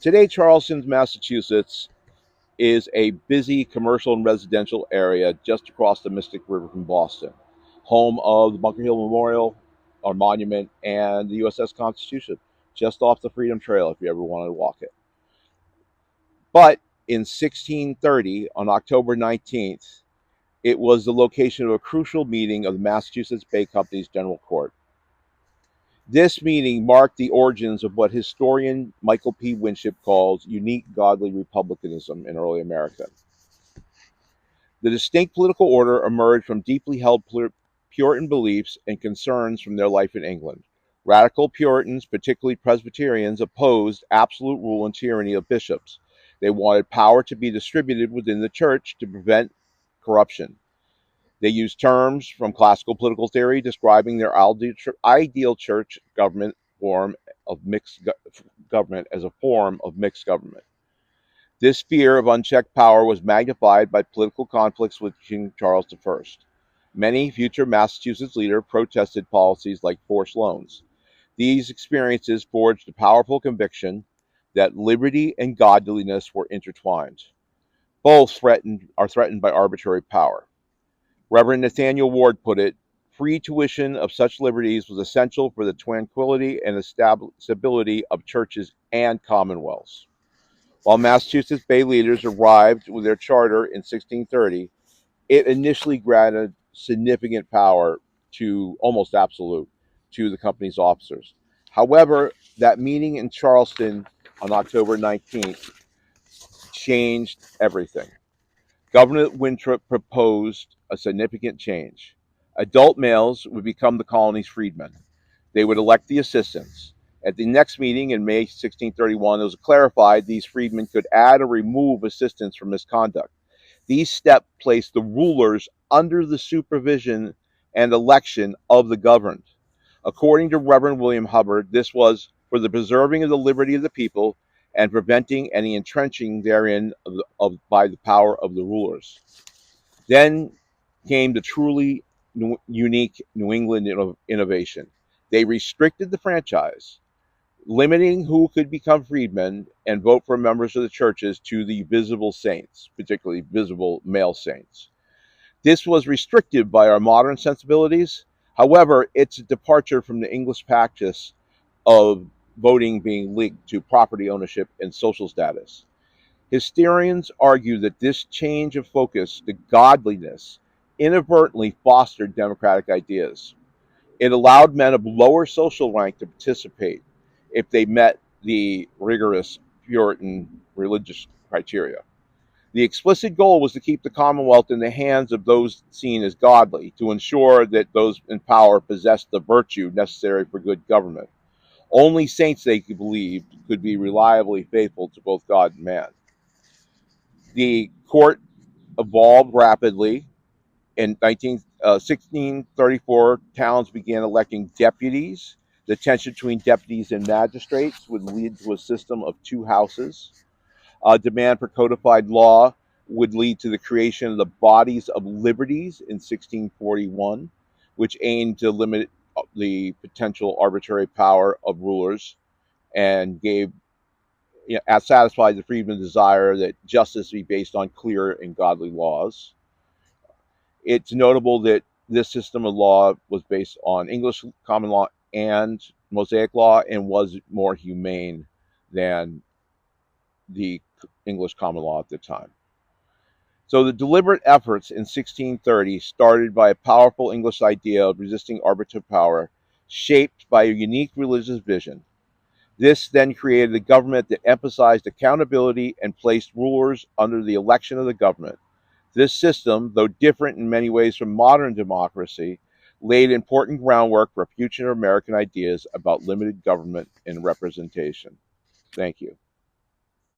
Today, Charleston, Massachusetts is a busy commercial and residential area just across the Mystic River from Boston, home of the Bunker Hill Memorial or Monument and the USS Constitution, just off the Freedom Trail if you ever wanted to walk it. But in 1630, on October 19th, it was the location of a crucial meeting of the Massachusetts Bay Company's General Court. This meeting marked the origins of what historian Michael P. Winship calls unique godly republicanism in early America. The distinct political order emerged from deeply held Puritan beliefs and concerns from their life in England. Radical Puritans, particularly Presbyterians, opposed absolute rule and tyranny of bishops. They wanted power to be distributed within the church to prevent corruption. They used terms from classical political theory describing their ideal church government form of mixed government as a form of mixed government. This fear of unchecked power was magnified by political conflicts with King Charles I. Many future Massachusetts leaders protested policies like forced loans. These experiences forged a powerful conviction that liberty and godliness were intertwined. Both are threatened by arbitrary power. Reverend Nathaniel Ward put it, free tuition of such liberties was essential for the tranquility and stability of churches and commonwealths. While Massachusetts Bay leaders arrived with their charter in 1630, it initially granted significant power to almost absolute to the company's officers. However, that meeting in Charleston on October 19th changed everything. Governor Winthrop proposed a significant change. Adult males would become the colony's freedmen. They would elect the assistants. At the next meeting in May 1631, it was clarified these freedmen could add or remove assistants for misconduct. These steps placed the rulers under the supervision and election of the governed. According to Reverend William Hubbard, this was for the preserving of the liberty of the people and preventing any entrenching therein by the power of the rulers. Then came the truly unique New England innovation. They restricted the franchise, limiting who could become freedmen and vote for members of the churches to the visible saints, particularly visible male saints. This was restrictive by our modern sensibilities. However, it's a departure from the English practice of voting being linked to property ownership and social status. Historians argue that this change of focus to godliness inadvertently fostered democratic ideas. It allowed men of lower social rank to participate if they met the rigorous Puritan religious criteria. The explicit goal was to keep the Commonwealth in the hands of those seen as godly, to ensure that those in power possessed the virtue necessary for good government. Only saints, they believed, could be reliably faithful to both God and man. The court evolved rapidly. In 1634, towns began electing deputies. The tension between deputies and magistrates would lead to a system of two houses. Demand for codified law would lead to the creation of the Bodies of Liberties in 1641, which aimed to limit the potential arbitrary power of rulers and satisfied the freedman's desire that justice be based on clear and godly laws. It's notable that this system of law was based on English common law and Mosaic law and was more humane than the English common law at the time. So the deliberate efforts in 1630, started by a powerful English idea of resisting arbitrary power, shaped by a unique religious vision. This then created a government that emphasized accountability and placed rulers under the election of the government. This system, though different in many ways from modern democracy, laid important groundwork for future American ideas about limited government and representation. Thank you.